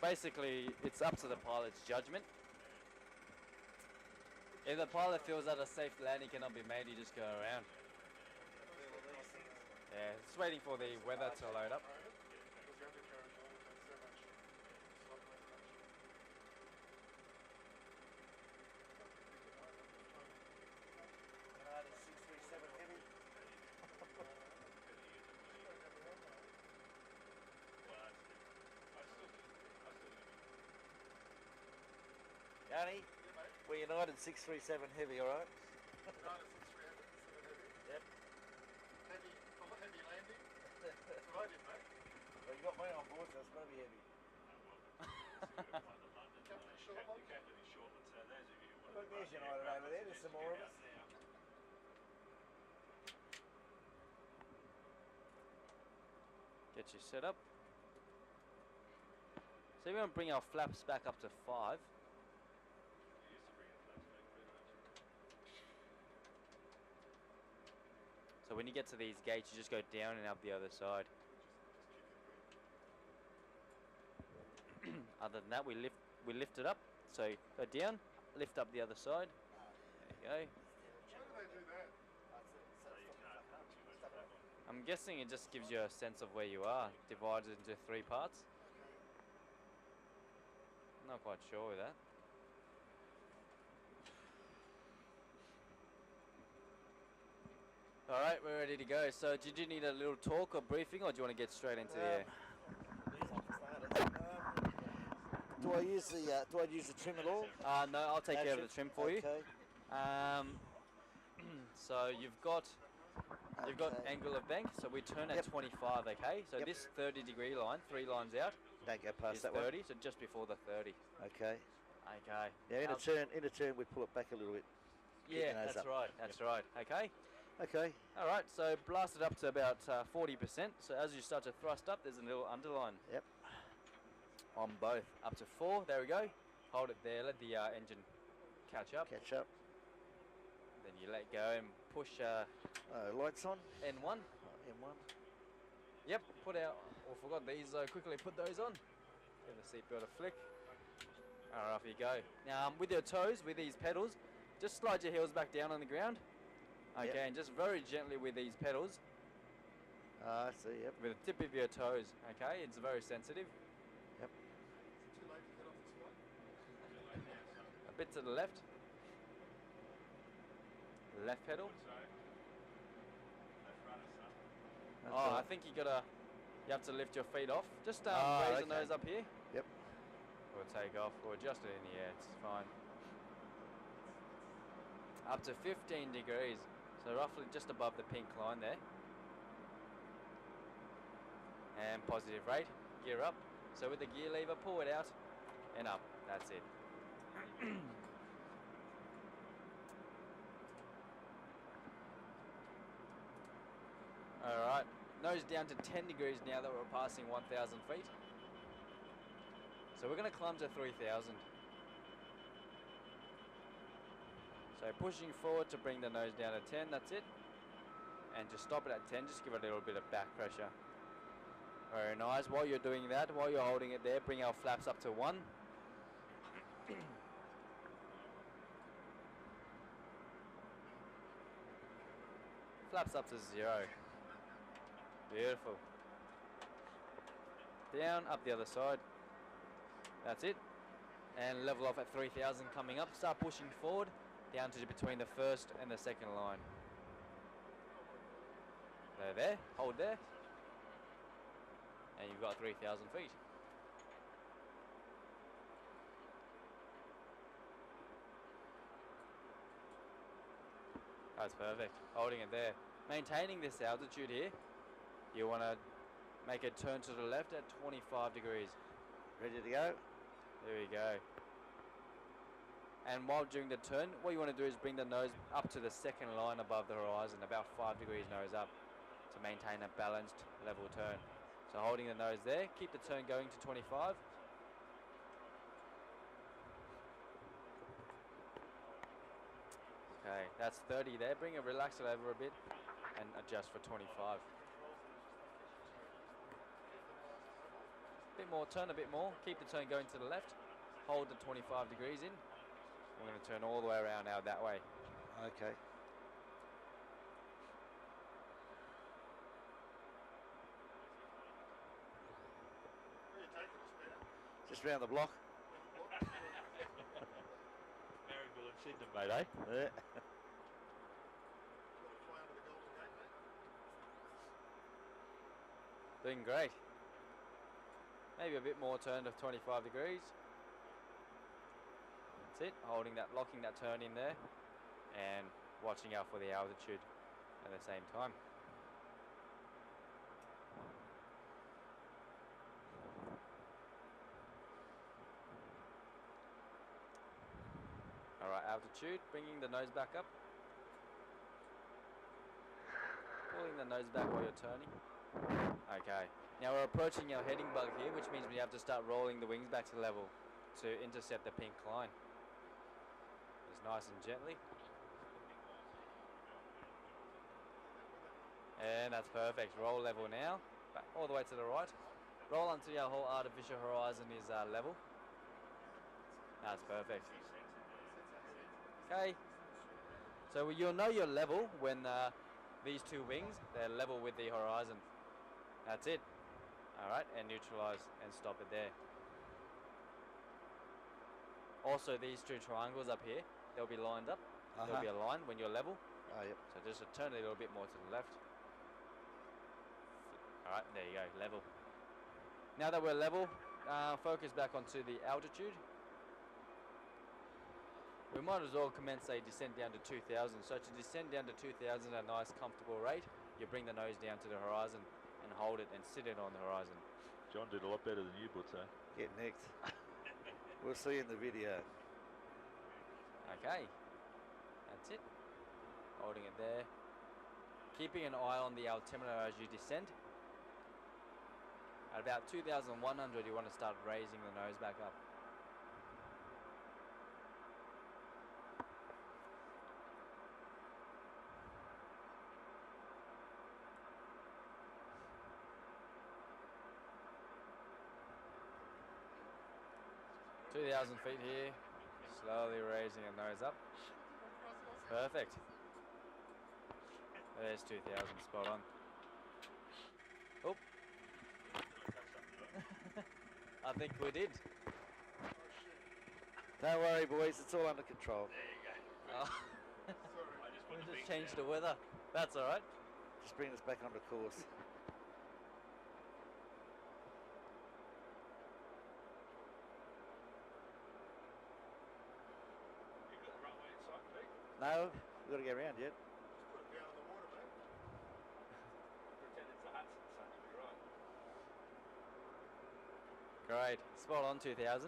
basically it's up to the pilot's judgment. If the pilot feels that a safe landing cannot be made, you just go around. Yeah, just waiting for the weather to load up. Yanni, we're United 637 Heavy, alright? United 637 Heavy. Yep. Heavy, full of heavy landing. That's what I did, mate. Well, you got me on board, so it's going to be heavy. Captain Shortland. Look, there's United over there, there's some more of us. Get you set up. So we're going to bring our flaps back up to 5. So when you get to these gates, you just go down and up the other side. Other than that, we lift it up. So go down, lift up the other side. There you go. Why do they do that? I'm guessing it just gives you a sense of where you are, divided into 3 parts. Not quite sure with that. Alright, we're ready to go. So did you need a little talk or briefing, or do you want to get straight into the air? Do I use the trim at all? No, I'll take care of the trim for you. Okay. So you've got angle of bank, so we turn at 25, okay? So this 30-degree line, 3 lines out, Don't go past is that 30, one. so just before the 30. Okay. Okay. Yeah, in a turn we pull it back a little bit. Yeah, that's right. That's right. Okay. Okay. All right. So blast it up to about 40%. So as you start to thrust up, there's a little underline. Yep. On both. Up to 4. There we go. Hold it there. Let the engine catch up. Catch up. Then you let go and push lights on. N1. N1. Yep. Put out. Oh, forgot these. Quickly put those on. Give the seatbelt a flick. All right, off you go. Now with your toes, with these pedals, just slide your heels back down on the ground. Okay, and just very gently with these pedals. I see, yep. With the tip of your toes, okay? It's very sensitive. Yep. Is it too late to get off this one? A bit to the left. Left pedal. I think you have to lift your feet off. Just raise the nose up here. Yep. Or take off, or adjust it in the air, it's fine. Up to 15 degrees. So roughly just above the pink line there. And positive rate, gear up. So with the gear lever, pull it out and up. That's it. Alright, nose down to 10 degrees now that we're passing 1,000 feet. So we're going to climb to 3,000. So pushing forward to bring the nose down to 10, that's it. And just stop it at 10, just give it a little bit of back pressure. Very nice. While you're doing that, while you're holding it there, bring our flaps up to 1. Flaps up to 0. Beautiful. Down, up the other side. That's it. And level off at 3,000 coming up. Start pushing forward. Down to between the first and the second line. There, hold there. And you've got 3,000 feet. That's perfect, holding it there. Maintaining this altitude here, you want to make a turn to the left at 25 degrees. Ready to go? There we go. And while doing the turn, what you want to do is bring the nose up to the second line above the horizon, about 5 degrees nose up, to maintain a balanced level turn. So holding the nose there, keep the turn going to 25. Okay, that's 30 there. Bring it, relax it over a bit and adjust for 25. bit more, turn a bit more, keep the turn going to the left, hold the 25 degrees in. We're going to turn all the way around now that way. Okay. Where are you taking us, Peter? Just round the block. Maryville and Sydney, mate, eh? Yeah. Gotta fly under the Golden Gate, mate. Doing great. Maybe a bit more turn to 25 degrees. That's it, holding that, locking that turn in there and watching out for the altitude at the same time. Alright, altitude, bringing the nose back up. Pulling the nose back while you're turning. Okay, now we're approaching our heading bug here, which means we have to start rolling the wings back to level to intercept the pink line. Just nice and gently. And that's perfect. Roll level now, back all the way to the right. Roll until your whole artificial horizon is level. That's perfect. Okay, so you'll know you're level when these two wings, they're level with the horizon. That's it. Alright, and neutralize and stop it there. Also, these two triangles up here, they'll be lined up. There'll be a line when you're level. Oh, yep. So just turn it a little bit more to the left. Alright, there you go, level. Now that we're level, focus back onto the altitude. We might as well commence a descent down to 2,000. So to descend down to 2,000 at a nice comfortable rate, you bring the nose down to the horizon and hold it and sit it on the horizon. John did a lot better than you, Butso. Get nicked. We'll see in the video. Okay, that's it. Holding it there. Keeping an eye on the altimeter as you descend. At about 2,100 you want to start raising the nose back up. .2,000 feet here, slowly raising the nose up. Perfect. There's 2,000, spot on. Oh. I think we did. Don't worry, boys, it's all under control. Oh. We just changed the weather. That's alright. Just bring us back onto course. No, we've got to get around yet. Put it down in the water, mate. Great, spot on 2,000.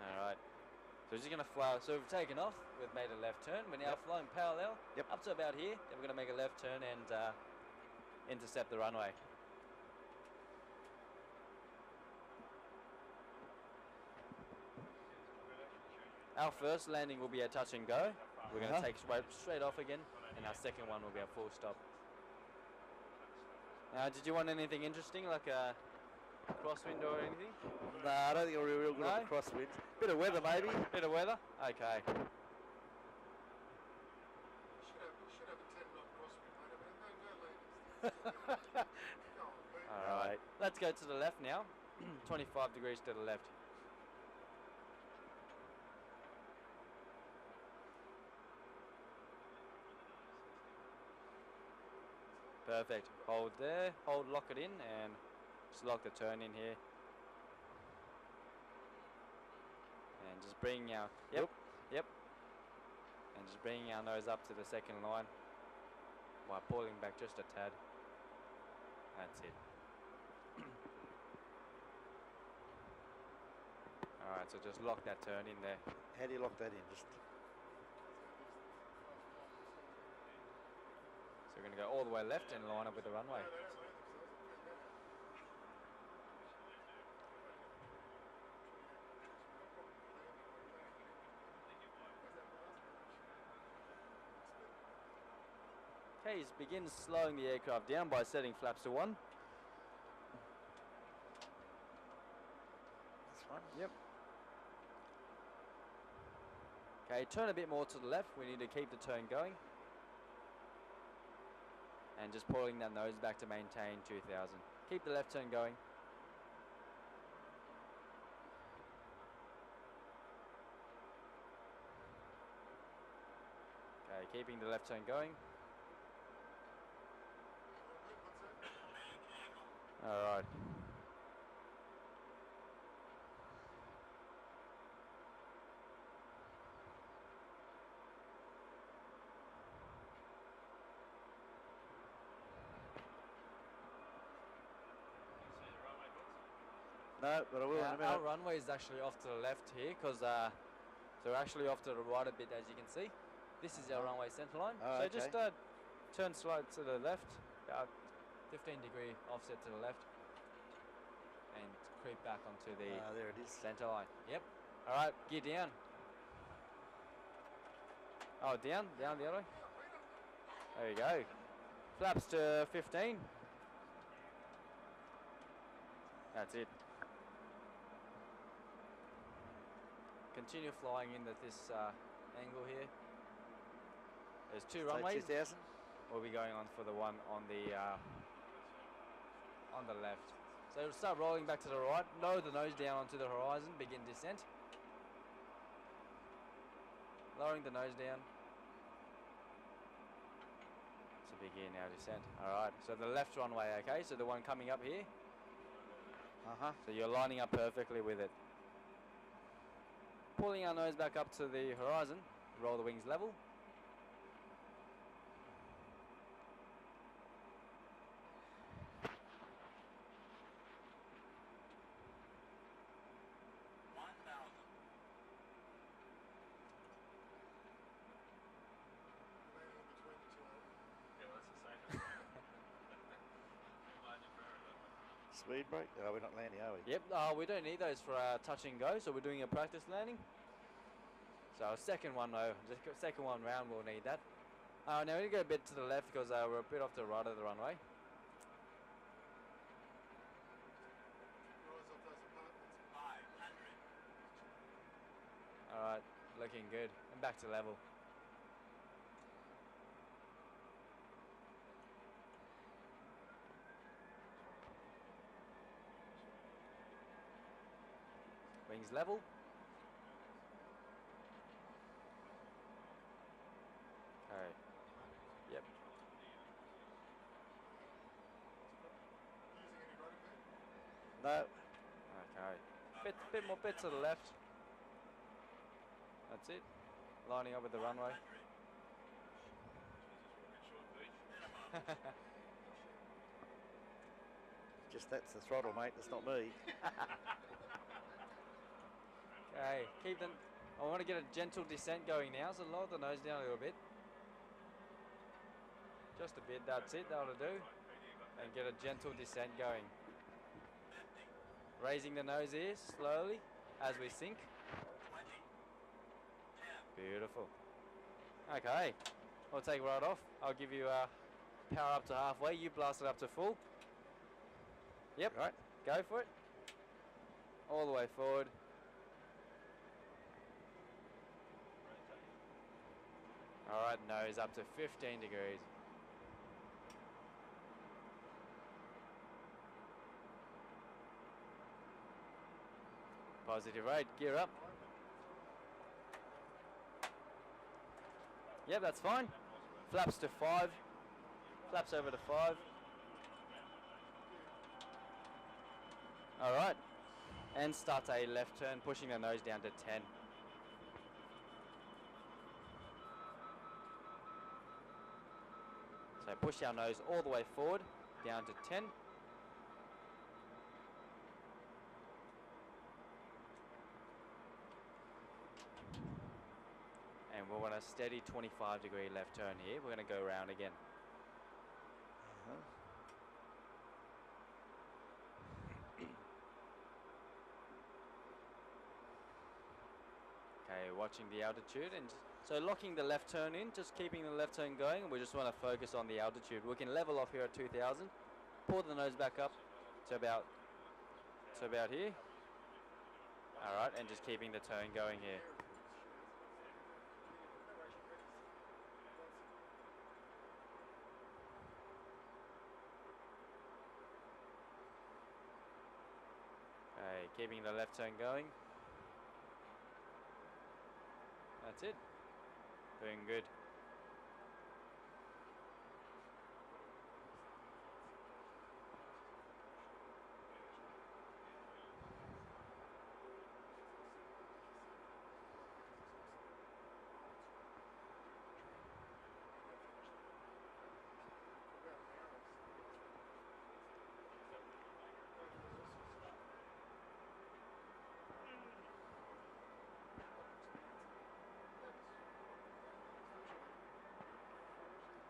Alright, so we're just going to fly, so we've taken off, we've made a left turn, we're now flying parallel up to about here, then we're going to make a left turn and intercept the runway. Our first landing will be a touch and go. We're going to take straight off again, and our second one will be a full stop. Did you want anything interesting, like a crosswind or anything? No, I don't think we're real good on the crosswinds. Bit of weather, maybe. Bit of weather? Okay. You should have a 10-knot crosswind, mate. I mean, don't leave us. Go on, mate. Alright, let's go to the left now. 25 degrees to the left. Perfect. Hold there, lock it in, and just lock the turn in here. And just bring our, yep. And just bringing our nose up to the second line while pulling back just a tad. That's it. Alright, so just lock that turn in there. How do you lock that in? Just. So we're going to go all the way left and line up with the runway. Okay, begin slowing the aircraft down by setting flaps to 1. one. Yep. Okay, turn a bit more to the left. We need to keep the turn going. And just pulling that nose back to maintain 2000. Keep the left turn going. Okay, keeping the left turn going. Alright. No, but I will in a Our minute. runway is actually off to the left here because so we're actually off to the right a bit, as you can see. This is our runway centre line. Oh, so okay. just turn slight to the left, about 15-degree offset to the left, and creep back onto the There it is. centre line. Yep. All right, gear down. Oh, down the other way. There you go. Flaps to 15. That's it. Continue flying in at this angle here. There's two runways. 2000. We'll be going on for the one on the left. So it'll start rolling back to the right. Lower the nose down onto the horizon. Begin descent. Lowering the nose down. To begin our descent. Alright, so the left runway, okay? So the one coming up here. So you're lining up perfectly with it. Pulling our nose back up to the horizon. Roll the wings level. Speed brake? Oh, we're not landing, are we? Yep, we don't need those for our touch and go, so we're doing a practice landing. So our second one though, second one round we'll need that. Now we need to go a bit to the left because we're a bit off to the right of the runway. Rise up those apartments. Alright, looking good. And back to level. Wings level. Okay. Yep. Using any rudder there? No. Okay. Bit more bit to the left. That's it. Lining up with the runway. Just that's the throttle, mate. That's not me. Okay, I want to get a gentle descent going now, so lower the nose down a little bit. Just a bit, that's it, that'll do. And get a gentle descent going. Raising the nose here slowly as we sink. Beautiful. Okay, we'll take right off. I'll give you power up to halfway. You blast it up to full. Yep, Right. go for it. All the way forward. Alright, nose up to 15 degrees. Positive rate, gear up. Yep, that's fine. Flaps to 5. Flaps over to 5. Alright. And start a left turn, pushing the nose down to 10. So push our nose all the way forward, down to 10. And we want a steady 25-degree left turn here. We're going to go around again. Okay, watching the altitude, and so locking the left turn in, just keeping the left turn going. We just want to focus on the altitude. We can level off here at 2000, pull the nose back up to about here. All right, and just keeping the turn going here. Okay, keeping the left turn going. That's it. Doing good.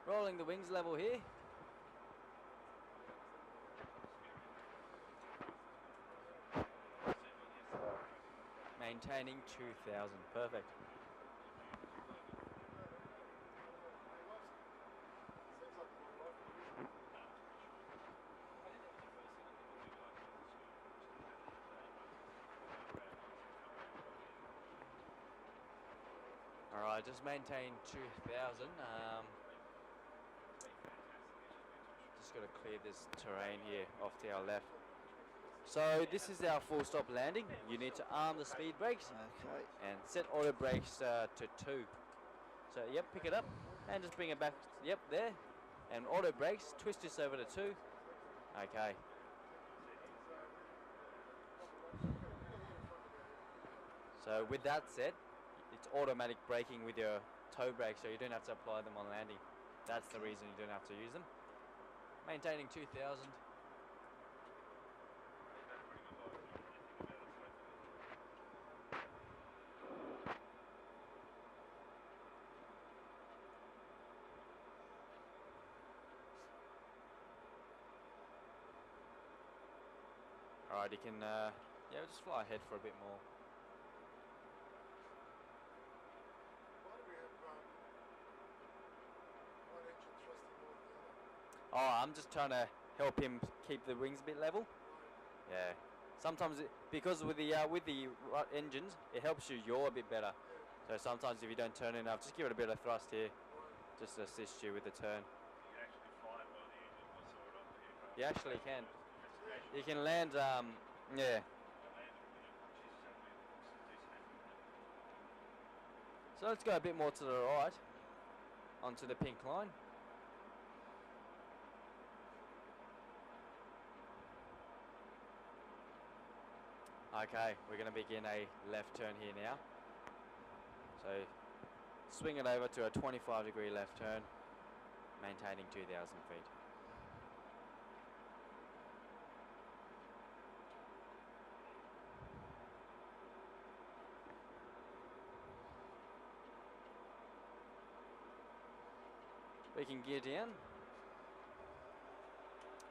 Rolling the wings level here. Maintaining 2000. Perfect. Alright, just maintain 2000. Just got to clear this terrain here off to our left. So this is our full stop landing. You need to arm the speed brakes Okay. and set auto brakes to 2. So yep, pick it up and just bring it back. Yep, there. And auto brakes, twist this over to 2. Okay. So with that set, it's automatic braking with your toe brake, so you don't have to apply them on landing. That's the reason you don't have to use them. Maintaining 2000. Alright, you can yeah, just fly ahead for a bit more. Why do we have one engine thrusting more than the other? Oh, I'm just trying to help him keep the wings a bit level. Yeah. Sometimes because with the engines, it helps you yaw a bit better. So sometimes if you don't turn enough, just give it a bit of thrust here, just to assist you with the turn. You actually can. You can land, yeah. So let's go a bit more to the right, onto the pink line. Okay, we're going to begin a left turn here now. So swing it over to a 25-degree left turn, maintaining 2,000 feet. We can gear down.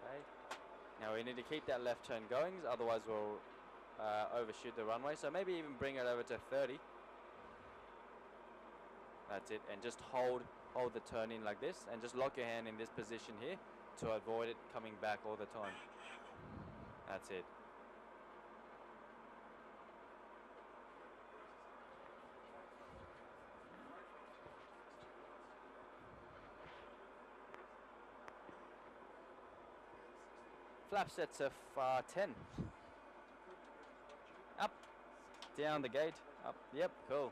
Okay. Now we need to keep that left turn going, otherwise we'll overshoot the runway. So maybe even bring it over to 30. That's it. And just hold the turn in like this, and just lock your hand in this position here to avoid it coming back all the time. That's it. Flap sets of 10. Up, down the gate, up, yep, cool.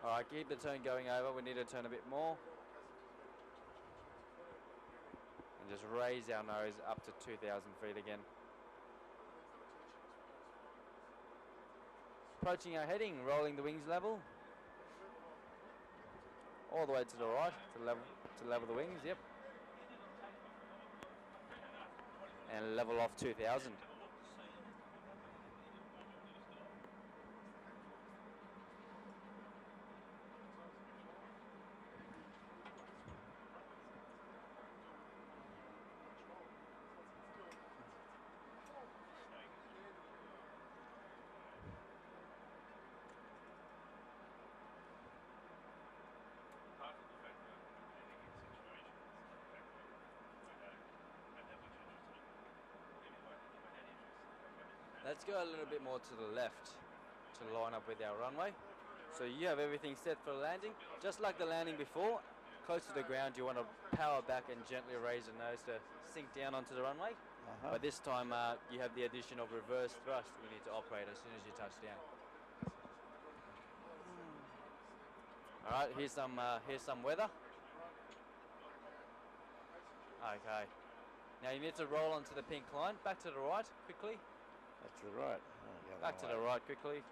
Alright, keep the turn going over, we need to turn a bit more. And just raise our nose up to 2,000 feet again. Approaching our heading, rolling the wings level. All the way to the right, to level the wings, yep. And level off 2,000. Let's go a little bit more to the left to line up with our runway. So you have everything set for landing. Just like the landing before, close to the ground, you want to power back and gently raise the nose to sink down onto the runway. But this time you have the addition of reverse thrust you need to operate as soon as you touch down. Alright, here's some weather. Okay. Now you need to roll onto the pink line. Back to the right, quickly. Back to the right. Oh, Back to the right, quickly.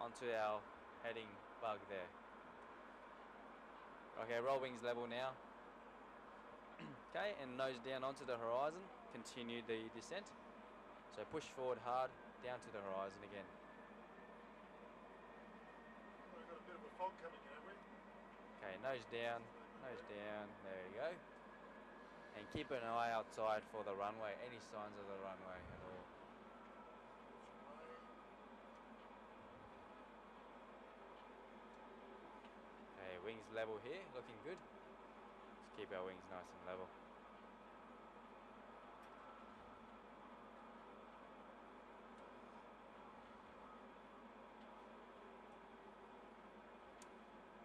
Onto our heading bug there. Okay, roll wings level now. Okay, and nose down onto the horizon. Continue the descent. So push forward hard, down to the horizon again. We've got a bit of a fog coming in, haven't we? Okay, nose down, there you go. And keep an eye outside for the runway, any signs of the runway at all. Okay, wings level here, looking good. Let's keep our wings nice and level.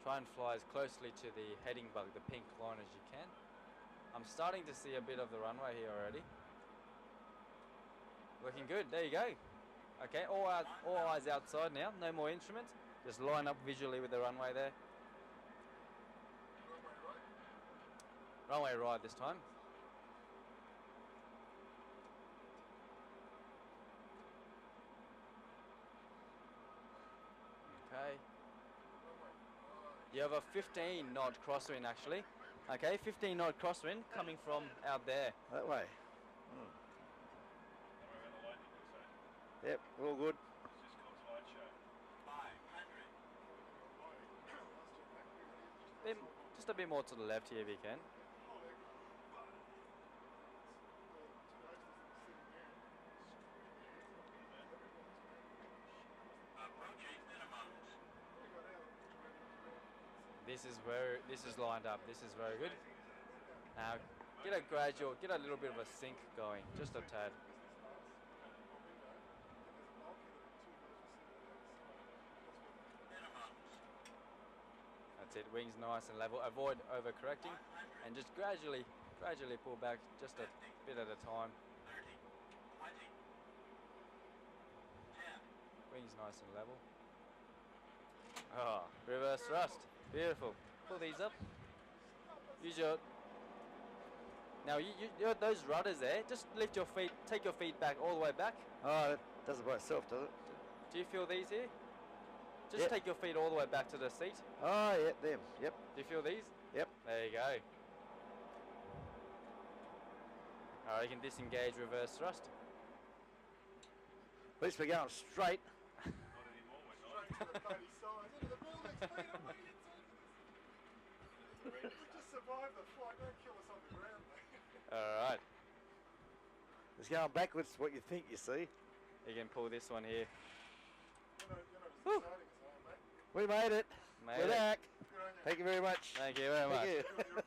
Try and fly as closely to the heading bug, the pink line, as you can. I'm starting to see a bit of the runway here already. Looking good, there you go. Okay, all eyes outside now, no more instruments. Just line up visually with the runway there. Runway right this time. Okay. You have a 15 knot crosswind actually. Okay, 15 knot crosswind coming from out there. That way. Yep, all good. Just a bit more to the left here if you can. This is lined up. This is very good. Now get a little bit of a sink going, just a tad. That's it. Wings nice and level. Avoid overcorrecting, and just gradually pull back, just a bit at a time. Wings nice and level. Oh, reverse thrust. Beautiful. Pull these up. Use your... Now, those rudders there, just lift your feet, take your feet back, all the way back. Oh, that does it by itself, does it? Do you feel these here? Just Yep. take your feet all the way back to the seat. Oh, yeah, them. Yep. Do you feel these? Yep. There you go. Alright, you can disengage reverse thrust. At least we're going straight. Straight to the bloody side. Into the buildings, mate. I'm waiting inside. We just survived the flight. Don't kill us on the ground, mate. Alright, It's going backwards what you think you see. you can pull this one here. You're not as exciting as I am, mate. We made it. Made We're it. back. Good on you. Thank you very much. Thank you very much. Thank you.